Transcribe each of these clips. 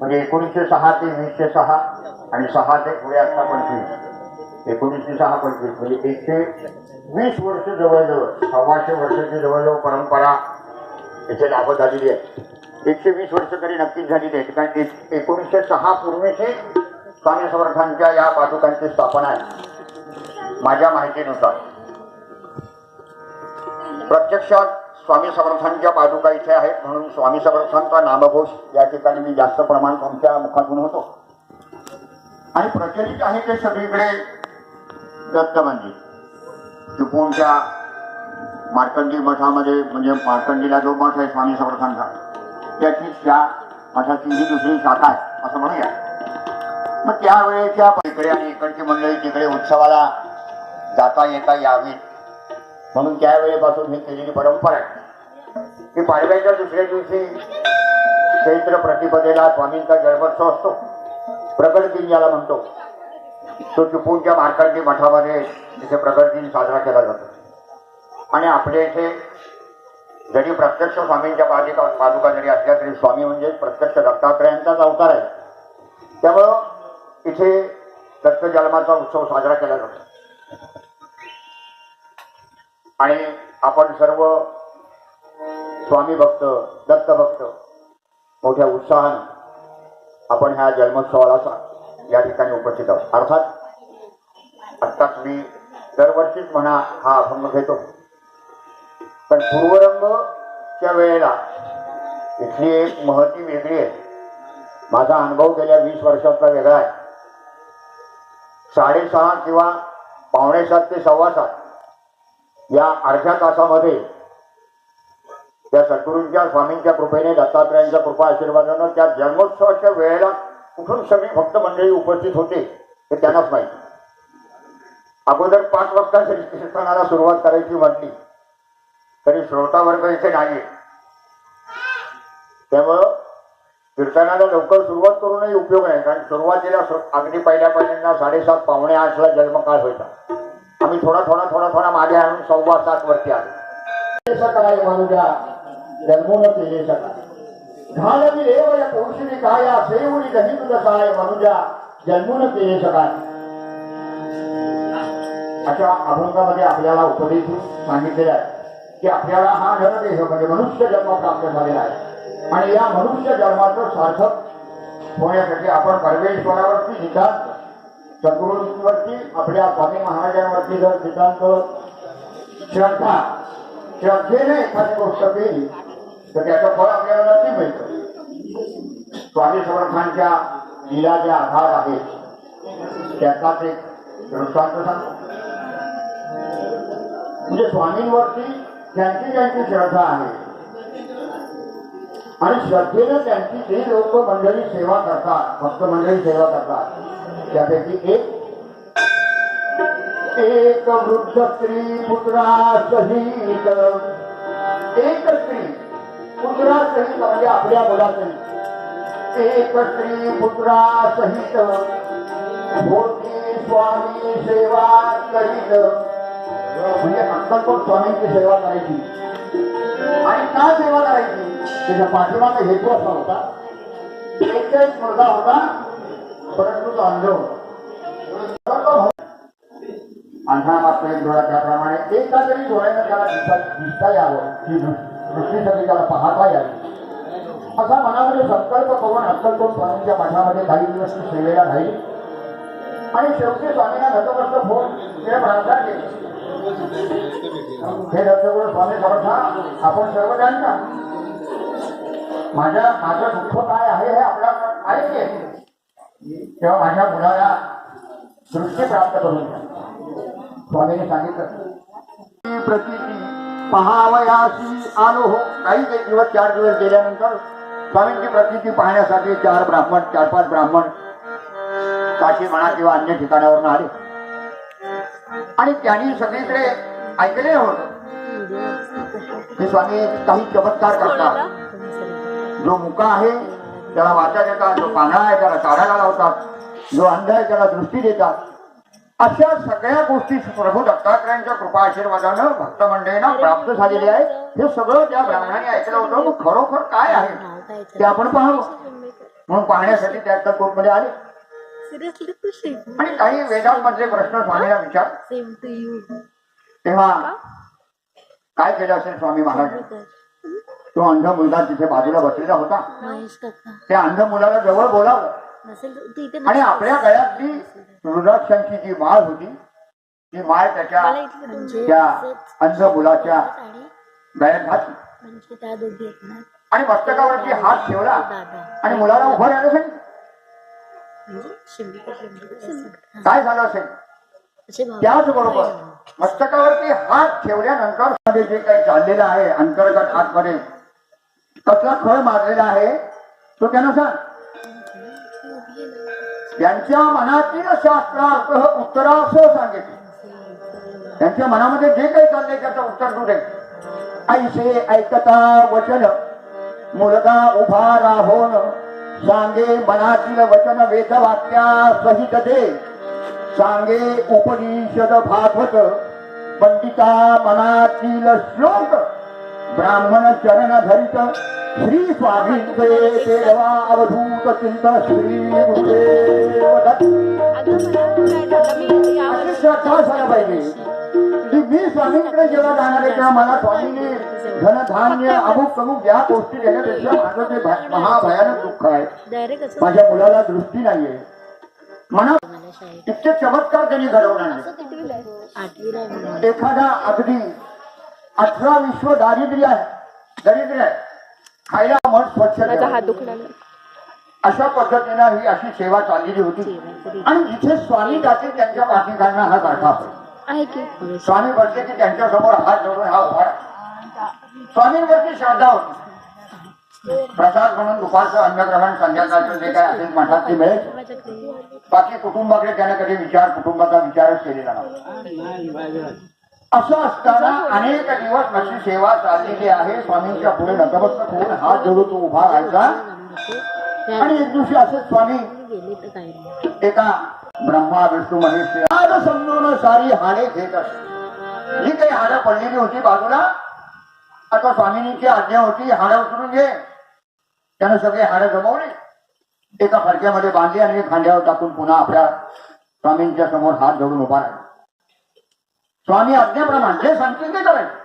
म्हणजे 1906 ते 2006 आणि 6 ते पुढे आता 25, 1906 25 म्हणजे 120 वर्ष जवळजवळ 125 वर्षाची जवळजवळ परंपरा इथे लाभत आलेली आहे. 120 वर्ष तरी नक्कीच झालेली आहे. कारण 1906 पूर्वीची स्वामी समर्थांच्या या पादुकांची स्थापना आहे माझ्या माहितीनुसार. प्रत्यक्षात स्वामी समर्थांच्या पादुका इथे आहेत म्हणून स्वामी समर्थांचा नामघोष या ठिकाणी मी जास्त प्रमाणात तुमच्या मुखातून होतो. आणि प्रचलित आहे ते सगळीकडे दत्त मंदिर चिपळूणच्या मार्कंडी मठामध्ये, म्हणजे मार्कंडीला जो मठ आहे स्वामी समर्थांचा त्याचीच या मठाची ही दुसरी शाखा आहे असं म्हणूया. मग त्यावेळेच्या इकडे आणि इकडची मंडळी तिकडे उत्सवाला जाता येता यावी म्हणून त्यावेळेपासून ही केलेली परंपरा आहे की पाडव्याच्या दुसऱ्या दिवशी चैत्र प्रतिपदेला स्वामींचा जन्मोत्सव असतो. प्रगट दिन ज्याला म्हणतो तो चिपळूणच्या मार्कंडी मठामध्ये इथे प्रगट दिन साजरा केला जातो. आणि आपल्या इथे जरी प्रत्यक्ष स्वामींच्या पादुका जरी असल्या तरी स्वामी म्हणजे प्रत्यक्ष दत्तात्रयांचाच अवतार आहे. त्यामुळं इथे दत्त जन्माचा उत्सव साजरा केला जातो. आणि आपण सर्व स्वामी भक्त दत्त भक्त मोठ्या उत्साहानं आपण ह्या जन्मोत्सवाला या ठिकाणी उपस्थित आहोत. अर्थात आत्ताच मी दरवर्षीच म्हणा हा अभंग घेतो, पण पूर्वरंगच्या वेळेला इथली एक महती वेगळी आहे. माझा अनुभव गेल्या 20 वर्षातला वेगळा आहे. 6:30 किंवा 6:45 ते 7:15 या अर्ध्या तासामध्ये त्या सद्गुरूंच्या स्वामींच्या कृपेने दत्तात्रयांच्या कृपा आशीर्वादानं त्या जन्मोत्सवाच्या वेळेला कुठून सगळी भक्त मंडळी उपस्थित होते हे त्यांनाच माहिती. अगोदर 5 वाजता जरी कीर्तनाला सुरुवात करायची म्हटली तरी श्रोता वर्ग इथे नाही. त्यामुळं कीर्तनाला लवकर सुरुवात करूनही उपयोग नाही. कारण सुरुवातीला अगदी पहिल्यांदा 7:30 पावणे 8ला जन्मकाळ व्हायचा. आम्ही थोडा मागे आणून 7:15 वरती आलो. सकाळी मनुजा जन्मून केले सकाळ घालवी रेव या पौषणी काया सेवणी गही तुझ काय मनुजा जन्मून केले सकाळ. अशा अभंगामध्ये आपल्याला उपदेश सांगितलेला आहे की आपल्याला हा नरदेह म्हणजे मनुष्य जन्म प्राप्त झालेला आहे. आणि या मनुष्य जन्माचं सार्थक होण्यासाठी आपण परमेश्वरावरती नितांत सद्गुरूंवरती आपल्या स्वामी महाराजांवरती जर नितांत श्रद्धेने एखादी गोष्ट केली तर त्याचं फळ आपल्याला नक्की मिळतं. स्वामी समर्थांच्या लीला ज्या आधार आहेत त्याचाच एक दृष्टांत सांगतो. म्हणजे स्वामींवरती ज्यांची श्रद्धा आहे आणि श्रद्धेनं त्यांची जे लोक मंडळी सेवा करतात, भक्त मंडळी सेवा करतात, त्यापैकी एक वृद्ध स्त्री पुत्रासहित, एक स्त्री पुत्रासहित म्हणजे आपल्या मुलासहित, एक स्त्री पुत्रासहित होती स्वामी सेवा करीत. म्हणजे अक्कलकोट स्वामींची सेवा करायची. आणि का सेवा करायची त्याच्या पाठीमागे हेतू असा होता. एकच मुलगा होता परंतु तो अंध होता. अंधा मात्र एक डोळा, त्याप्रमाणे एका तरी डोळ्यानं त्याला दिसता यावं, ही दृष्टीसाठी त्याला पाहता यावी असा मनामध्ये संकल्प करून अक्कलकोट स्वामींच्या मठामध्ये काही दिवस सेवेला राहील. आणि शेवटी स्वामींना नतमस्तक होऊन ते प्रार्थना केली. हे दत्तगुरू स्वामी समर्था आपण सर्व जाणता. माझं दुःख काय आहे हे आपल्याला माहिती आहे. तेव्हा माझ्या मुलाला दृष्टी प्राप्त करून द्या. स्वामीने सांगितलं प्रतीती पहावयासी आलो हो. काही दिवस 4 दिवस गेल्यानंतर स्वामींची प्रतीती पाहण्यासाठी 4-5 ब्राह्मण काशी म्हणा किंवा अन्य ठिकाणावरून आले. आणि त्यांनी सगळीकडे ऐकले होत की स्वामी काही चमत्कार करतात. जो मुका आहे त्याला वाचा देतात, जो पांढरा आहे त्याला काढायला लावतात, जो अंध आहे त्याला दृष्टी देतात. अशा सगळ्या गोष्टी प्रभू दत्तात्रयांच्या कृपा आशीर्वादानं भक्त मंडळींना प्राप्त झालेले आहे. हे सगळं त्या ब्राह्मणाने ऐकलं होतं. मग खरोखर काय आहे ते आपण पाहावं. म्हणून पाहण्यासाठी त्या कोर्टमध्ये आले सिरियसली तू शेम आणि काही वेदांमधले प्रश्न स्वामीला विचार. टू यू तेव्हा काय केलं असेल स्वामी महाराज? तो अंध मुलगा तिथे बाजूला बसलेला होता. महेश काका त्या अंध मुलाला जवळ बोलावलं नसेल तू इथे आणि आपल्या गळ्यातली रुद्राक्षांची जी माळ होती ती माळ त्याच्या त्या अंध मुलाच्या गळ्यात घातली म्हणजे त्या दोघी आहेत ना आणि मस्तकावरती हात ठेवला दादा आणि मुलाला उभं राहायला सांगितलं. म्हणजे शिंदे काय झालं असेल? असे भाव त्याचबरोबर मस्तकावरती हात ठेवल्यानंतर मध्ये जे काही चाललेलं आहे अंतर्गत आतमध्ये कसला खळ मारलेला आहे तो त्यांना सांग. त्यांच्या मनातील शास्त्रार्थ उत्तरासह सांगितले. त्यांच्या मनामध्ये जे काही चाललंय त्याचं उत्तर तू दे. ऐसे ऐकता वचन मुलगा उभा राहोन सांगे मनातील वचन वेदवाक्या सहित दे. सांगे उपनिषद भागवत पंडिता मनातील श्लोक ब्राह्मण चरण धरित श्री स्वामींचे देवा अवधूत चिंत श्री गुरुदेव दत्त. अशी श्रद्धा असायला पाहिजे की मी स्वामींकडे जेव्हा जाणार आहे तेव्हा मला स्वामींनी धनधान्य अमुक अमुक या गोष्टी देण्यापेक्षा माझं जे महाभयानक दुःख आहे, डायरेक्ट असं माझ्या मुलाला दृष्टी नाहीये, मना इतके चमत्कार त्यांनी घडवणार. आठवीला एखादा अगदी 18 विश्व दारिद्र्य आहे, खायला मन स्वच्छ ठेवा. अशा पद्धतीनं ही अशी सेवा चाललेली होती. आणि जिथे स्वामी जाते त्यांच्या पाठी घालणं हा गाठा आहे की स्वामी बसले की त्यांच्या समोर हात जोडून हा उभा राहा. स्वामींवरची श्रद्धा होती. प्रसाद म्हणून दुपारचं अन्नग्रहण संध्याकाळचं जे काय असेल मठात ते मिळेल. बाकी कुटुंबाकडे त्याने कधी कुटुंबाचा विचारच केलेला नव्हता. असं असताना अनेक दिवस अशी सेवा चाललेली आहे. स्वामींच्या पुढे नतमस्तक होऊन हात जोडून तो उभा राहायचा. आणि एक दिवशी असे स्वामी गेले तर काय नाही. एका ब्रह्मा विष्णू महेश आज समजून सारी हाडे घेत असत. जी काही हाडं पडलेली होती बाजूला, आता स्वामींची आज्ञा होती हाडं उचलून घे. त्यानं सगळे हाडं जमवले, एका फडक्यामध्ये बांधली आणि खांद्यावर टाकून पुन्हा आपल्या स्वामींच्या समोर हात जोडून उभा राहिला. स्वामी आज्ञेप्रमाणे जे सांगतील ते करायचं.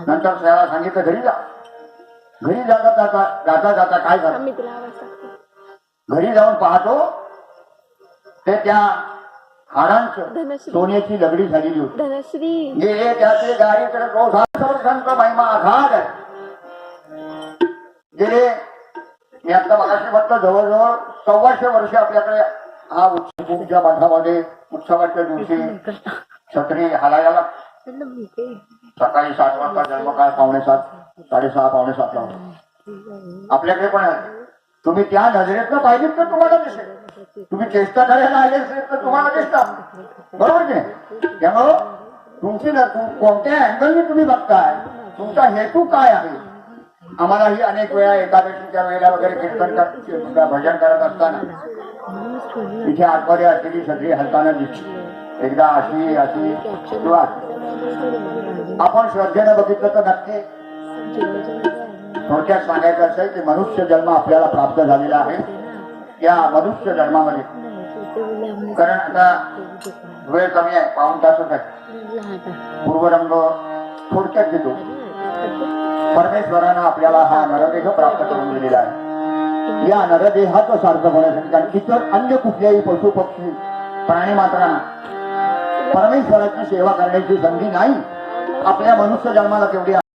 नंतर त्याला सांगितलं घरी जा. घरी जाता जाता जाता काय झालं, घरी जाऊन पाहतो ते त्या हाडांचं सोन्याची लगडी झालेली होती. धनश्री गेले त्याचे गाडीकडे संत महिमा आघात गेले. मी आता मगाशी म्हटलं जवळजवळ 125 वर्ष आपल्याकडे हा उत्सवच्या मठामध्ये उत्सवाच्या दिवशी छत्री हालायला सकाळी 7 वाजता जन्मकाळ 6:45 6:30 6:45 ला आपल्याकडे पण आहे. तुम्ही त्या नजरेतनं पाहिजेत तर तुम्हाला दिसेल. तुम्ही चेष्टा करायला आले असेल तर तुम्हाला दिसतात, बरोबर की नाही? त्यामुळं तुमची कोणत्या अँगलने तुम्ही बघताय, तुमचा हेतू काय आहे. आम्हालाही अनेक वेळा एकादशीच्या वेळेला वगैरे कीर्तन भजन करत असताना तिथे आतमध्ये असलेली सगळी हलताना दिसली. एकदा अशी आपण श्रद्धेनं बघितलं तर नक्की थोडक्यात सांगायचं असं की मनुष्य जन्म आपल्याला प्राप्त झालेला आहे. या मनुष्य जन्मामध्ये कारण आता वेळ कमी आहे, पाऊण तासच आहे. पूर्वरंग थोडक्यात देतो. परमेश्वरानं आपल्याला हा नरदेह प्राप्त करून दिलेला आहे. या नरदेहाचं सार्थ होण्यासाठी, कारण इतर अन्य कुठल्याही पशु पक्षी प्राणी मात्रांना परमेश्वराची सेवा करण्याची संधी नाही. आपल्या मनुष्य जन्माला तेवढी